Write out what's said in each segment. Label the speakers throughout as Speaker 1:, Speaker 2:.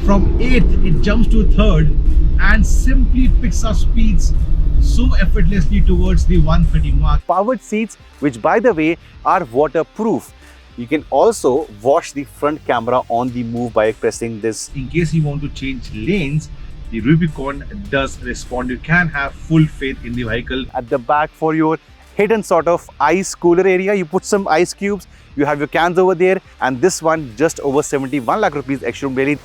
Speaker 1: From 8th, it jumps to 3rd and simply picks up speeds so effortlessly towards the 130 mark.
Speaker 2: Powered seats, which by the way are waterproof. You can also wash the front camera on the move by pressing this.
Speaker 1: In case you want to change lanes, the Rubicon does respond. You can have full faith in the vehicle.
Speaker 2: At the back for your hidden sort of ice cooler area, you put some ice cubes, you have your cans over there, and this one just over 71 lakh rupees ex-showroom daily.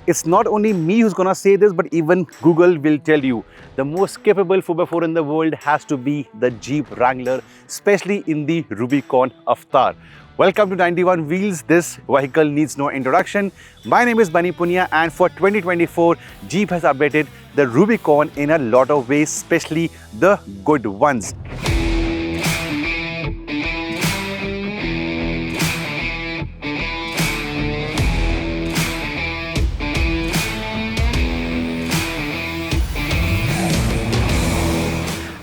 Speaker 2: It's not only me who's gonna say this, but even Google will tell you the most capable 4x4 in the world has to be the Jeep Wrangler, especially in the Rubicon avatar. Welcome to 91 Wheels. This vehicle needs no introduction. My name is Punia, and for 2024, Jeep has updated the Rubicon in a lot of ways, especially the good ones.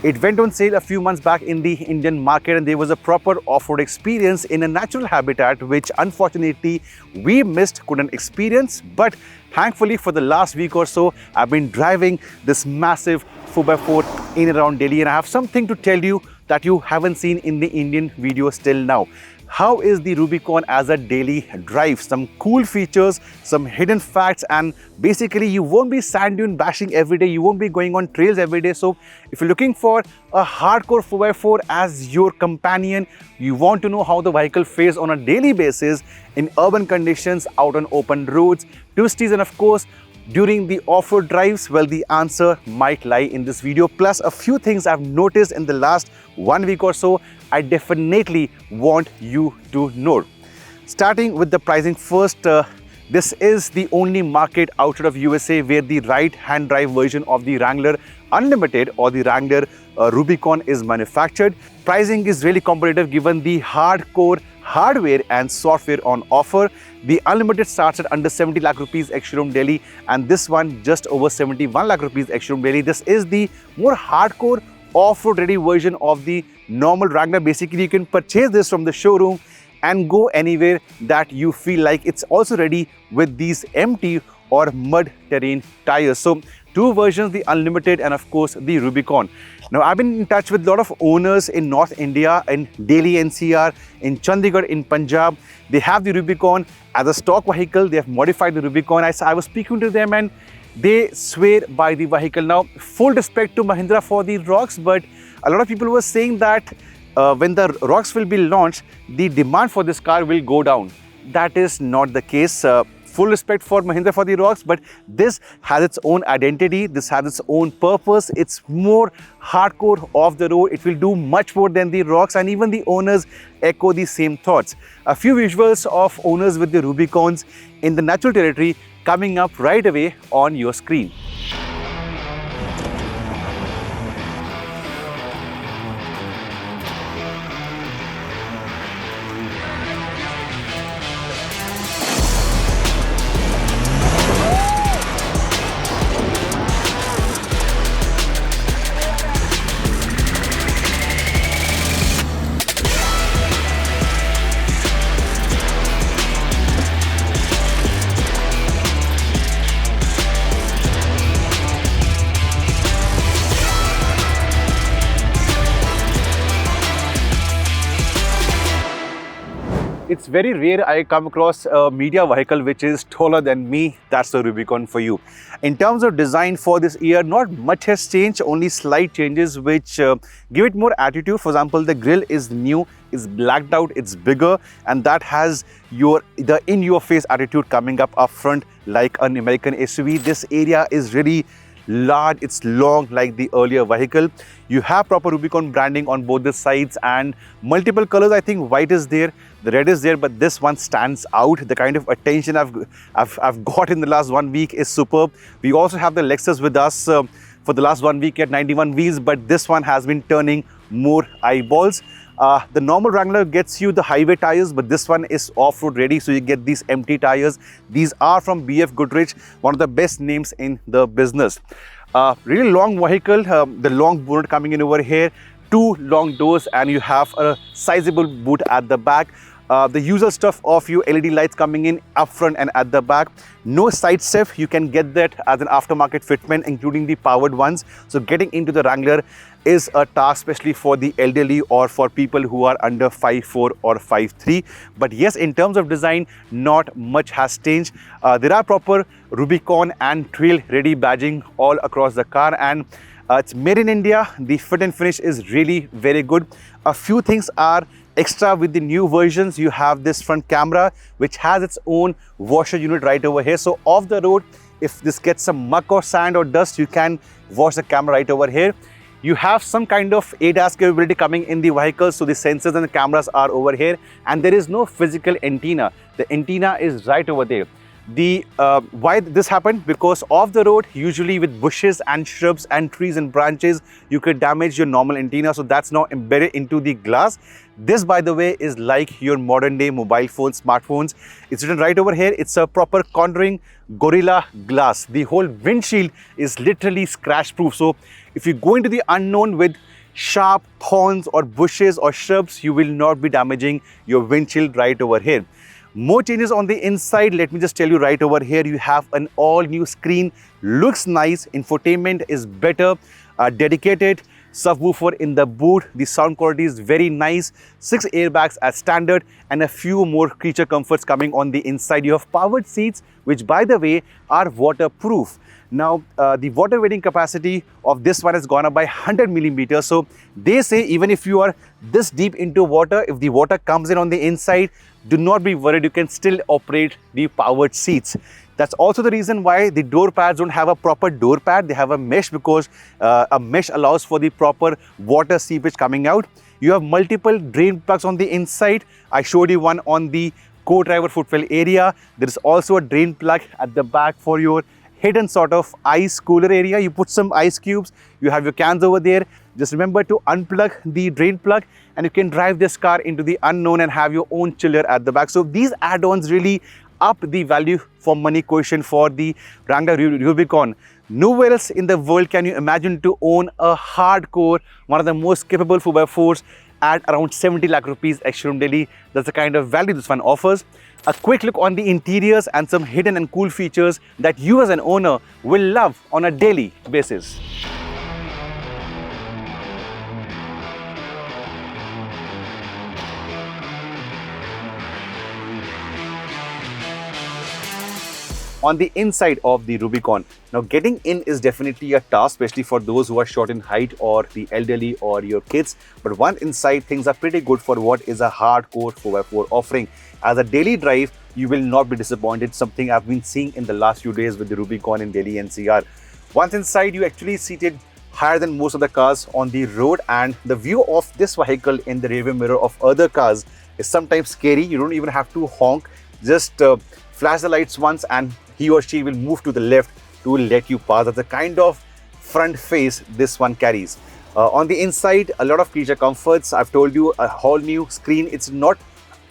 Speaker 2: It went on sale a few months back in the Indian market, and there was a proper off-road experience in a natural habitat which unfortunately we missed, couldn't experience. But thankfully for the last week or so, I've been driving this massive 4x4 in and around Delhi, and I have something to tell you that you haven't seen in the Indian videos till now. How is the Rubicon as a daily drive? Some cool features, some hidden facts, and basically you won't be sand dune bashing every day, you won't be going on trails every day. So if you're looking for a hardcore 4x4 as your companion, you want to know how the vehicle fares on a daily basis in urban conditions, out on open roads, twisties, and of course during the off-road drives, well, the answer might lie in this video. Plus a few things I've noticed in the last 1 week or so, I definitely want you to know. Starting with the pricing first, this is the only market outside of USA where the right-hand drive version of the Wrangler Unlimited or the Wrangler Rubicon is manufactured. Pricing is really competitive given the hardcore hardware and software on offer. The Unlimited starts at under 70 lakh rupees ex-showroom Delhi, and this one just over 71 lakh rupees ex-showroom Delhi. This is the more hardcore off-road ready version of the normal Wrangler. Basically, you can purchase this from the showroom and go anywhere that you feel like. It's also ready with these empty or mud terrain tires. So two versions, the Unlimited and of course the Rubicon. Now I've been in touch with a lot of owners in North India, in Delhi NCR, in Chandigarh, in Punjab. They have the Rubicon as a stock vehicle. They have modified the Rubicon. I was speaking to them and they swear by the vehicle. Now, full respect to Mahindra for the Rocks, but a lot of people were saying that when the Rocks will be launched, the demand for this car will go down. That is not the case. Full respect for Mahindra for the Rocks, but this has its own identity. This has its own purpose. It's more hardcore off the road. It will do much more than the Rocks, and even the owners echo the same thoughts. A few visuals of owners with the Rubicons in the natural territory coming up right away on your screen. It's very rare I come across a media vehicle which is taller than me. That's the Rubicon for you. In terms of design for this year, not much has changed, only slight changes which give it more attitude. For example, the grille is new, it's blacked out, it's bigger, and that has the in-your-face attitude coming up front like an American SUV. This area is really large, it's long like the earlier vehicle. You have proper Rubicon branding on both the sides and multiple colors. I think white is there, the red is there, but this one stands out. The kind of attention I've got in the last 1 week is superb. We also have the Lexus with us for the last 1 week at 91 Wheels, but this one has been turning more eyeballs. The normal Wrangler gets you the highway tires, but this one is off-road ready, so you get these empty tires. These are from BF Goodrich, one of the best names in the business. Really long vehicle, the long bonnet coming in over here, 2 long doors, and you have a sizable boot at the back. The usual stuff of your LED lights coming in up front and at the back. No side step, you can get that as an aftermarket fitment, including the powered ones. So getting into the Wrangler is a task, especially for the elderly or for people who are under 5'4" or 5'3". But yes, in terms of design, not much has changed. There are proper Rubicon and trail ready badging all across the car, and it's made in India. The fit and finish is really very good. A few things are extra with the new versions. You have this front camera which has its own washer unit right over here. So off the road, if this gets some muck or sand or dust, you can wash the camera right over here. You have some kind of ADAS capability coming in the vehicle, so the sensors and the cameras are over here, and there is no physical antenna. The antenna is right over there. Why this happened? Because off the road, usually with bushes and shrubs and trees and branches, you could damage your normal antenna, so that's now embedded into the glass. This, by the way, is like your modern day mobile phones, smartphones. It's written right over here. It's a proper cornering Gorilla Glass. The whole windshield is literally scratch proof. So if you go into the unknown with sharp thorns or bushes or shrubs, you will not be damaging your windshield right over here. More changes on the inside. Let me just tell you right over here, you have an all new screen. Looks nice. Infotainment is better. Dedicated subwoofer in the boot. The sound quality is very nice. 6 airbags as standard and a few more creature comforts coming on the inside. You have powered seats, which by the way are waterproof. Now the water weighting capacity of this one has gone up by 100 millimeters. So they say even if you are this deep into water, if the water comes in on the inside, do not be worried, you can still operate the powered seats. That's also the reason why the door pads don't have a proper door pad. They have a mesh, because a mesh allows for the proper water seepage coming out. You have multiple drain plugs on the inside. I showed you one on the co-driver footwell area. There is also a drain plug at the back for your hidden sort of ice cooler area. You put some ice cubes, you have your cans over there. Just remember to unplug the drain plug and you can drive this car into the unknown and have your own chiller at the back. So these add-ons really up the value for money quotient for the Wrangler Rubicon. Nowhere else in the world can you imagine to own a hardcore, one of the most capable 4x4s at around 70 lakh rupees ex-showroom Delhi. That's the kind of value this one offers. A quick look on the interiors and some hidden and cool features that you as an owner will love on a daily basis. On the inside of the Rubicon. Now getting in is definitely a task, especially for those who are short in height or the elderly or your kids. But once inside, things are pretty good for what is a hardcore 4x4 offering. As a daily drive, you will not be disappointed, something I've been seeing in the last few days with the Rubicon in Delhi NCR. Once inside, you actually seated higher than most of the cars on the road, and the view of this vehicle in the rearview mirror of other cars is sometimes scary. You don't even have to honk, just flash the lights once and he or she will move to the left to let you pass. That's the kind of front face this one carries. On the inside, a lot of creature comforts. I've told you, a whole new screen. It's not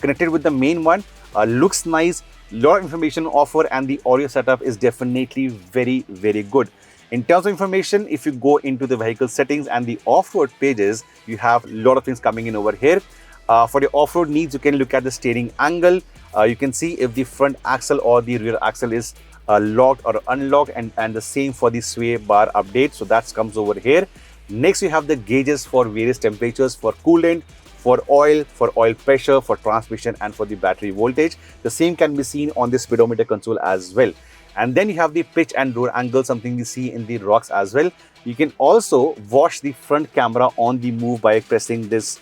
Speaker 2: connected with the main one. Looks nice, lot of information offer, and the audio setup is definitely very, very good. In terms of information, if you go into the vehicle settings and the off-road pages, you have a lot of things coming in over here. For your off-road needs, you can look at the steering angle. You can see if the front axle or the rear axle is locked or unlocked, and the same for the sway bar update. So that comes over here. Next, you have the gauges for various temperatures, for coolant, for oil pressure, for transmission, and for the battery voltage. The same can be seen on the speedometer console as well. And then you have the pitch and roll angle, something you see in the rocks as well. You can also watch the front camera on the move by pressing this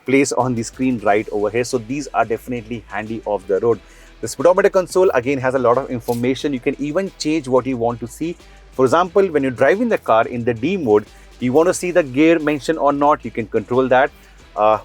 Speaker 2: place on the screen right over here. So these are definitely handy off the road. The speedometer console again has a lot of information. You can even change what you want to see. For example, when you're driving the car in the D mode, you want to see the gear mentioned or not, you can control that.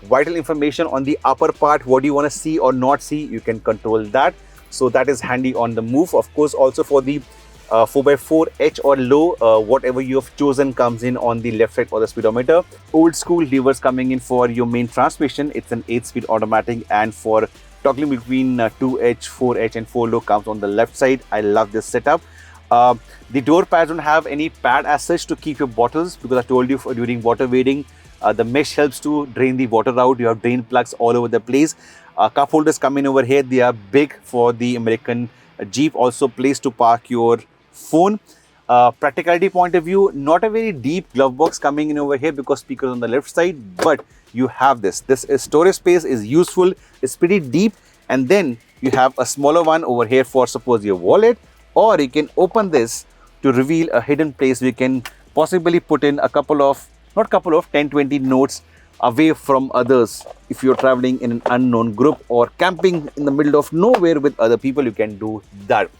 Speaker 2: Vital information on the upper part, what do you want to see or not see, you can control that. So that is handy on the move. Of course, also for the 4x4 H or low, whatever you have chosen comes in on the left side for the speedometer. Old school levers coming in for your main transmission. It's an 8-speed automatic, and for toggling between 2H, 4H and 4 low comes on the left side. I love this setup. The door pads don't have any pad as such to keep your bottles, because I told you during water wading, The mesh helps to drain the water out. You have drain plugs all over the place. Cup holders come in over here. They are big for the American Jeep. Also place to park your phone. Practicality point of view, not a very deep glove box coming in over here because speakers on the left side, but you have this. This is storage space is useful. It's pretty deep, and then you have a smaller one over here for suppose your wallet, or you can open this to reveal a hidden place. We can possibly put in a couple of, not couple of, 10-20 notes away from others. If you're traveling in an unknown group or camping in the middle of nowhere with other people, you can do that.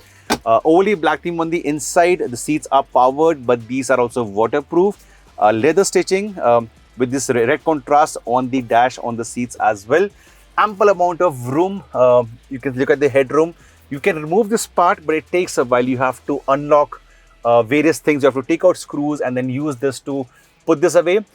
Speaker 2: Only black theme on the inside. The seats are powered, but these are also waterproof. Leather stitching with this red contrast on the dash on the seats as well. Ample amount of room. You can look at the headroom. You can remove this part, but it takes a while. You have to unlock various things. You have to take out screws and then use this to put this away.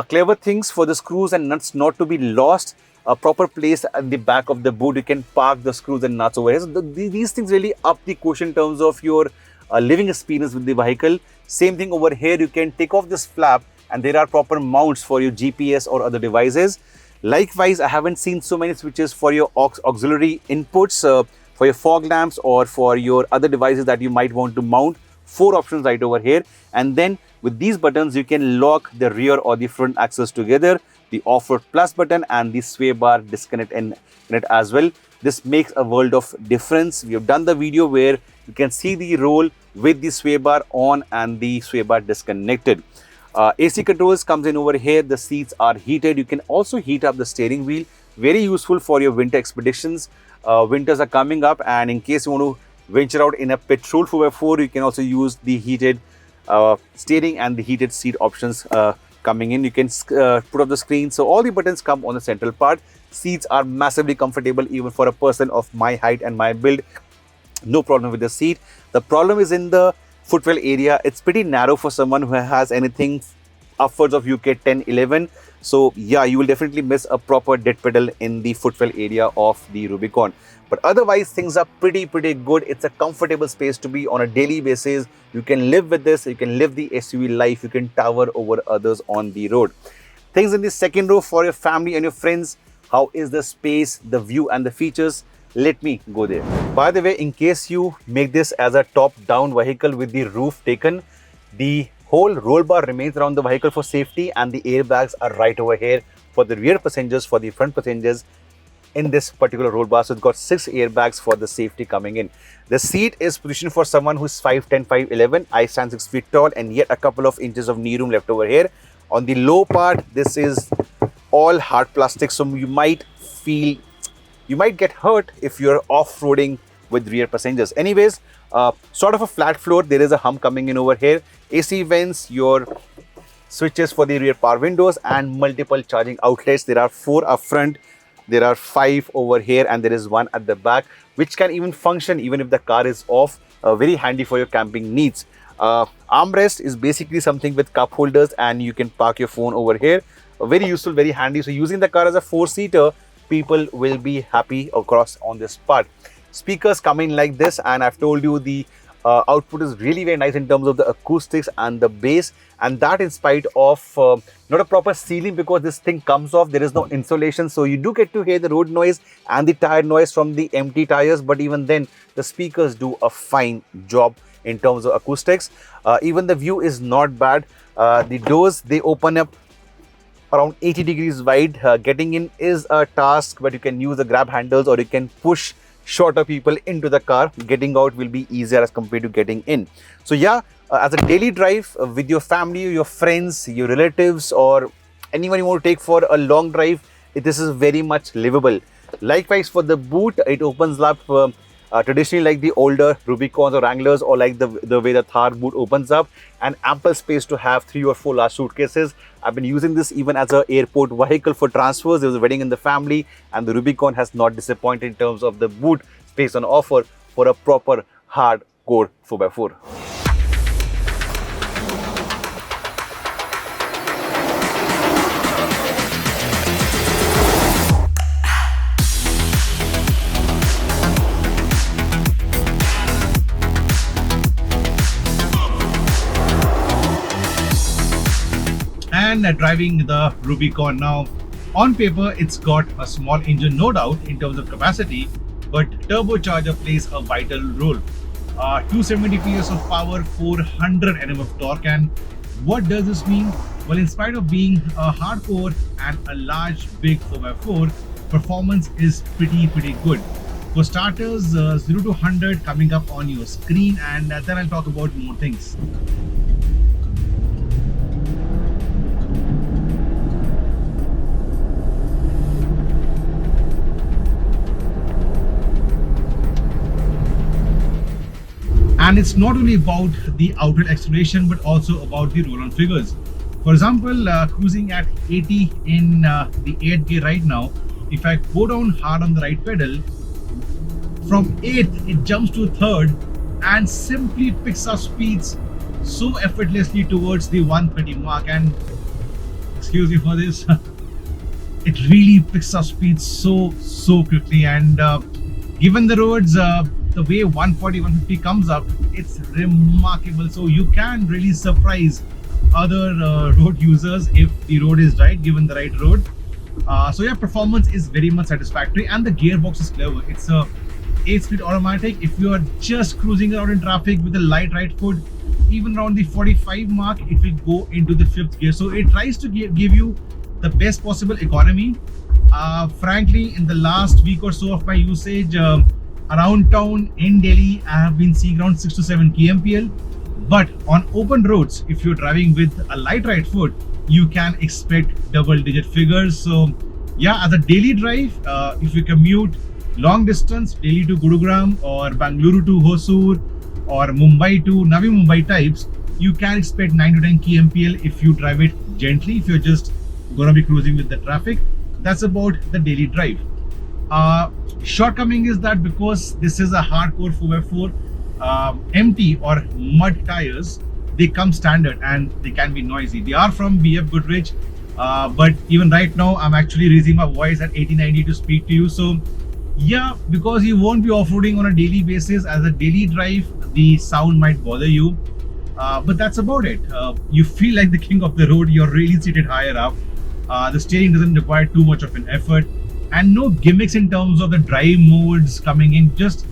Speaker 2: Clever things for the screws and nuts not to be lost. A proper place at the back of the boot. You can park the screws and nuts over here. So these things really up the quotient in terms of your living experience with the vehicle. Same thing over here. You can take off this flap and there are proper mounts for your GPS or other devices. Likewise, I haven't seen so many switches for your auxiliary inputs, for your fog lamps or for your other devices that you might want to mount. 4 options right over here. And then with these buttons, you can lock the rear or the front axles together. The off-road plus button and the sway bar disconnect in it as well. This makes a world of difference. We have done the video where you can see the roll with the sway bar on and the sway bar disconnected. AC controls comes in over here. The seats are heated. You can also heat up the steering wheel. Very useful for your winter expeditions. Winters are coming up, and in case you want to venture out in a petrol 4x4, you can also use the heated steering and the heated seat options coming in. You can put up the screen. So all the buttons come on the central part. Seats are massively comfortable even for a person of my height and my build. No problem with the seat. The problem is in the footwell area. It's pretty narrow for someone who has anything upwards of UK 10, 11. So yeah, you will definitely miss a proper dead pedal in the footwell area of the Rubicon. But otherwise, things are pretty good. It's a comfortable space to be on a daily basis. You can live with this. You can live the SUV life. You can tower over others on the road. Things in the second row for your family and your friends. How is the space, the view and the features? Let me go there. By the way, in case you make this as a top-down vehicle with the roof taken, the whole roll bar remains around the vehicle for safety, and the airbags are right over here for the rear passengers, for the front passengers in this particular roll bar. So it's got 6 airbags for the safety coming in. The seat is positioned for someone who's 5'10", 5'11". I stand 6 feet tall, and yet a couple of inches of knee room left over here. On the low part, this is all hard plastic, so you might get hurt if you're off-roading with rear passengers. Anyways, sort of a flat floor. There is a hump coming in over here. AC vents, your switches for the rear power windows, and multiple charging outlets. There are 4 up front. There are 5 over here, and there is 1 at the back, which can even function even if the car is off. Very handy for your camping needs. Armrest is basically something with cup holders, and you can park your phone over here. Very useful, very handy. So using the car as a 4-seater, people will be happy across on this part. Speakers come in like this, and I've told you the output is really very nice in terms of the acoustics and the bass, and that in spite of not a proper ceiling, because this thing comes off. There is no insulation, so you do get to hear the road noise and the tire noise from the empty tires, but even then the speakers do a fine job in terms of acoustics. Even the view is not bad. The doors, they open up around 80 degrees wide. Getting in is a task, but you can use the grab handles or you can push shorter people into the car. Getting out will be easier as compared to getting in. So yeah, as a daily drive with your family, your friends, your relatives, or anyone you want to take for a long drive, this is very much livable. Likewise for the boot, it opens up traditionally like the older Rubicons or Wranglers, or like the way the Thar boot opens up, and ample space to have 3 or 4 large suitcases. I've been using this even as an airport vehicle for transfers. There was a wedding in the family, and the Rubicon has not disappointed in terms of the boot space on offer for a proper hardcore 4x4.
Speaker 1: And and driving the Rubicon. Now, on paper, it's got a small engine, no doubt, in terms of capacity, but turbocharger plays a vital role. 270 PS of power, 400 Nm of torque. And what does this mean? Well, in spite of being a hardcore and a large, big 4x4, performance is pretty good. For starters, 0 to 100 coming up on your screen, and then I'll talk about more things. And it's not only about the outright acceleration, but also about the roll-on figures. For example, cruising at 80 in the 8th gear right now, if I go down hard on the right pedal, from 8th it jumps to 3rd and simply picks up speeds so effortlessly towards the 130 mark. And excuse me for this, it really picks up speeds so quickly. And given the roads, the way 140, 150 comes up, it's remarkable. So you can really surprise other road users if the road is right, given the right road. So yeah, performance is very much satisfactory, and the gearbox is clever. It's a 8-speed automatic. If you are just cruising around in traffic with a light right foot, even around the 45 mark, it will go into the 5th gear. So it tries to give you the best possible economy. Frankly, in the last week or so of my usage, around town in Delhi, I have been seeing around 6 to 7 kmpl. But on open roads, if you're driving with a light right foot, you can expect double-digit figures. So yeah, as a daily drive, if you commute long distance, Delhi to Gurugram or Bangalore to Hosur or Mumbai to Navi Mumbai types, you can expect 9 to 10 kmpl if you drive it gently, if you're just gonna be cruising with the traffic. That's about the daily drive. Shortcoming is that because this is a hardcore 4x4, empty or mud tires, they come standard and they can be noisy. They are from BF Goodrich, but even right now I'm actually raising my voice at 80-90 to speak to you. So yeah, because you won't be off-roading on a daily basis, as a daily drive the sound might bother you, but that's about it. You feel like the king of the road. You're really seated higher up. The steering doesn't require too much of an effort, and no gimmicks in terms of the drive modes coming in. Just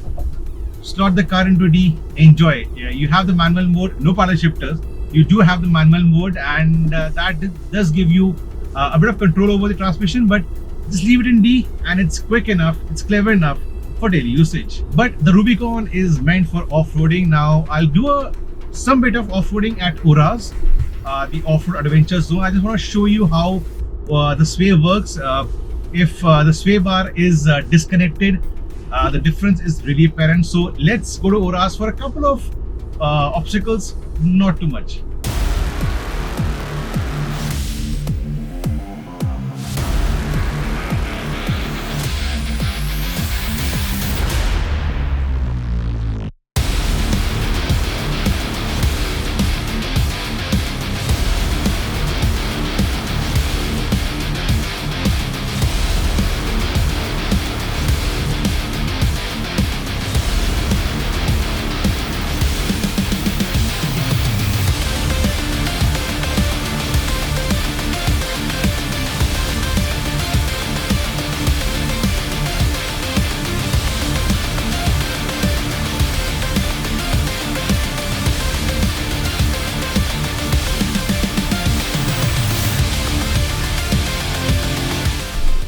Speaker 1: slot the car into D, enjoy. Yeah, you have the manual mode, no paddle shifters. You do have the manual mode, and that does give you a bit of control over the transmission, but just leave it in D and it's quick enough, it's clever enough for daily usage. But the Rubicon is meant for off-roading. Now I'll do some bit of off-roading at Uras, the off-road adventure zone. I just want to show you how the sway works. If the sway bar is disconnected, the difference is really apparent. So let's go to Uras for a couple of obstacles, not too much.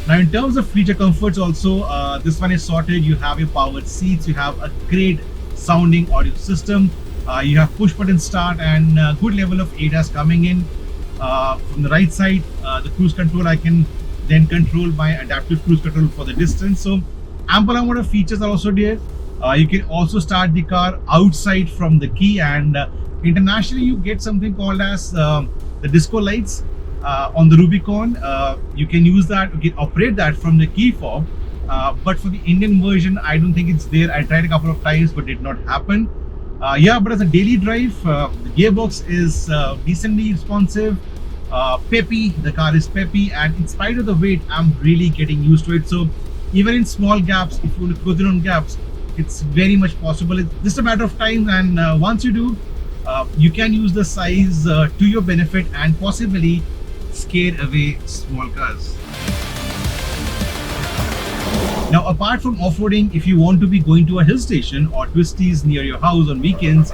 Speaker 1: Now in terms of feature comforts also, this one is sorted. You have your powered seats, you have a great sounding audio system, you have push button start and good level of ADAS coming in. From the right side, the cruise control, I can then control my adaptive cruise control for the distance. So ample amount of features are also there. You can also start the car outside from the key, and internationally you get something called as the disco lights. On the Rubicon, you can use that, you can operate that from the key fob, but for the Indian version, I don't think it's there. I tried a couple of times, but did not happen. Yeah, but as a daily drive, the gearbox is decently responsive, peppy. The car is peppy, and in spite of the weight, I'm really getting used to it. So even in small gaps, if you want to go through on gaps, it's very much possible. It's just a matter of time, and once you do, you can use the size to your benefit and possibly scare away small cars. Now, apart from off-roading, if you want to be going to a hill station or twisties near your house on weekends,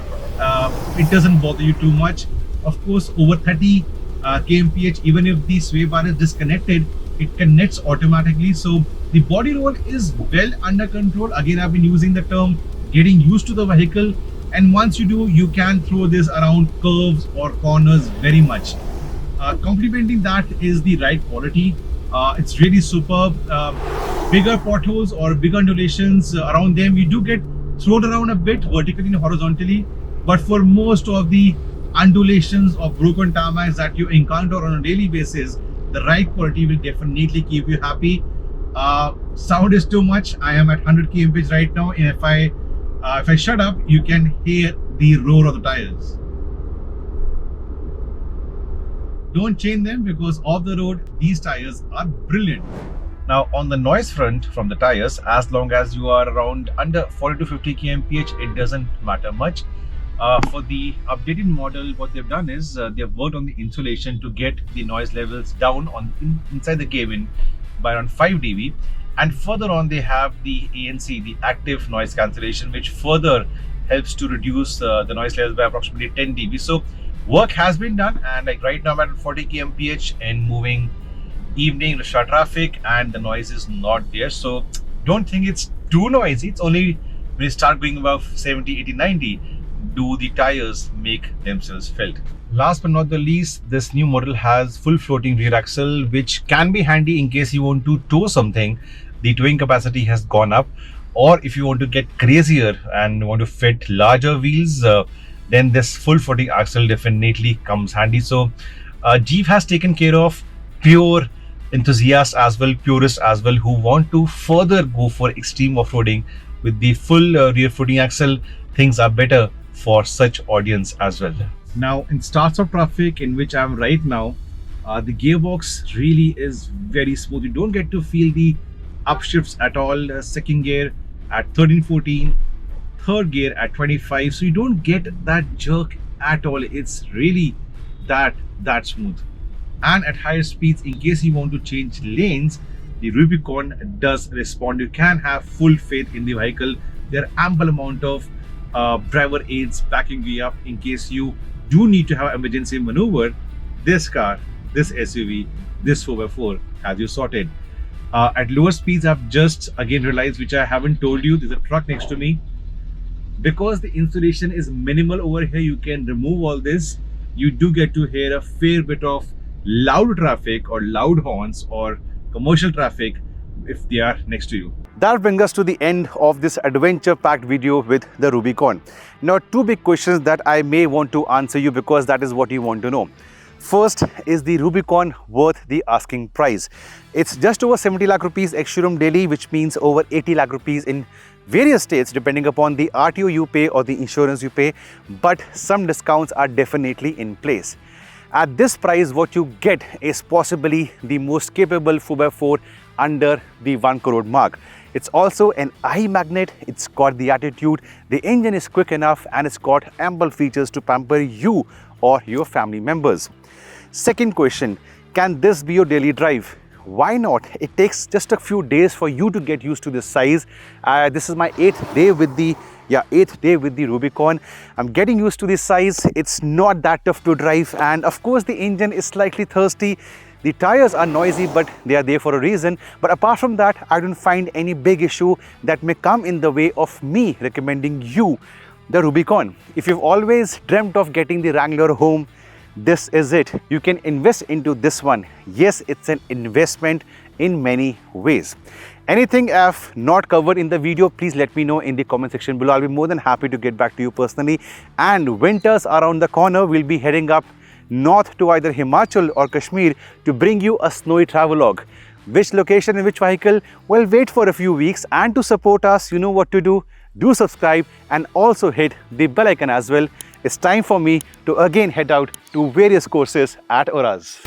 Speaker 1: it doesn't bother you too much. Of course, over 30 kmph, even if the sway bar is disconnected, it connects automatically. So the body roll is well under control. Again, I've been using the term getting used to the vehicle, and once you do, you can throw this around curves or corners very much. Complementing that is the ride quality. It's really superb. Bigger potholes or big undulations around them, you do get thrown around a bit vertically and horizontally, but for most of the undulations or broken tarmacs that you encounter on a daily basis, the ride quality will definitely keep you happy. Sound is too much. I am at 100 kmph right now, and if I shut up, you can hear the roar of the tires. Don't change them, because off the road these tires are brilliant. Now, on the noise front from the tires, as long as you are around under 40 to 50 kmph, it doesn't matter much. For the updated model, what they've done is they've worked on the insulation to get the noise levels down inside the cabin by around 5 dB, and further on they have the ANC, the active noise cancellation, which further helps to reduce the noise levels by approximately 10 dB. So work has been done, and like right now I'm at 40 kmph and moving evening rush hour traffic, and the noise is not there. So don't think it's too noisy. It's only when you start going above 70, 80, 90 do the tires make themselves felt. Last but not the least, this new model has full floating rear axle, which can be handy in case you want to tow something. The towing capacity has gone up, or if you want to get crazier and want to fit larger wheels, then this full floating axle definitely comes handy. So Jeep has taken care of pure enthusiasts as well, purists as well, who want to further go for extreme off-roading. With the full rear floating axle, things are better for such audience as well. Now, in starts of traffic in which I'm right now, the gearbox really is very smooth. You don't get to feel the upshifts at all. Second gear at 13-14, third gear at 25, so you don't get that jerk at all. It's really that smooth. And at higher speeds, in case you want to change lanes, the Rubicon does respond. You can have full faith in the vehicle. There are ample amount of driver aids backing you up in case you do need to have emergency maneuver. This car, this SUV, this 4x4 has you sorted. At lower speeds, I've just again realized, which I haven't told you, there's a truck next to me. Because the insulation is minimal over here, you can remove all this. You do get to hear a fair bit of loud traffic or loud horns or commercial traffic if they are next to you.
Speaker 2: That brings us to the end of this adventure-packed video with the Rubicon. Now, two big questions that I may want to answer you, because that is what you want to know. First, is the Rubicon worth the asking price? It's just over 70 lakh rupees ex-showroom daily, which means over 80 lakh rupees in various states depending upon the RTO you pay or the insurance you pay, but some discounts are definitely in place. At this price, what you get is possibly the most capable 4x4 under the 1 crore mark. It's also an eye magnet, it's got the attitude, the engine is quick enough, and it's got ample features to pamper you or your family members. Second question, can this be your daily drive? Why not? It takes just a few days for you to get used to this size. This is my 8th day with the Rubicon. I'm getting used to this size. It's not that tough to drive, and of course the engine is slightly thirsty. The tires are noisy, but they are there for a reason. But apart from that, I don't find any big issue that may come in the way of me recommending you the Rubicon. If you've always dreamt of getting the Wrangler home, this is it. You can invest into this one. Yes, it's an investment in many ways. Anything I've not covered in the video, please let me know in the comment section below. I'll be more than happy to get back to you personally. And winters around the corner, we'll be heading up north to either Himachal or Kashmir to bring you a snowy travelogue. Which location and which vehicle? Well, wait for a few weeks, and to support us, you know what to do. Do subscribe and also hit the bell icon as well. It's time for me to again head out to various courses at Auras.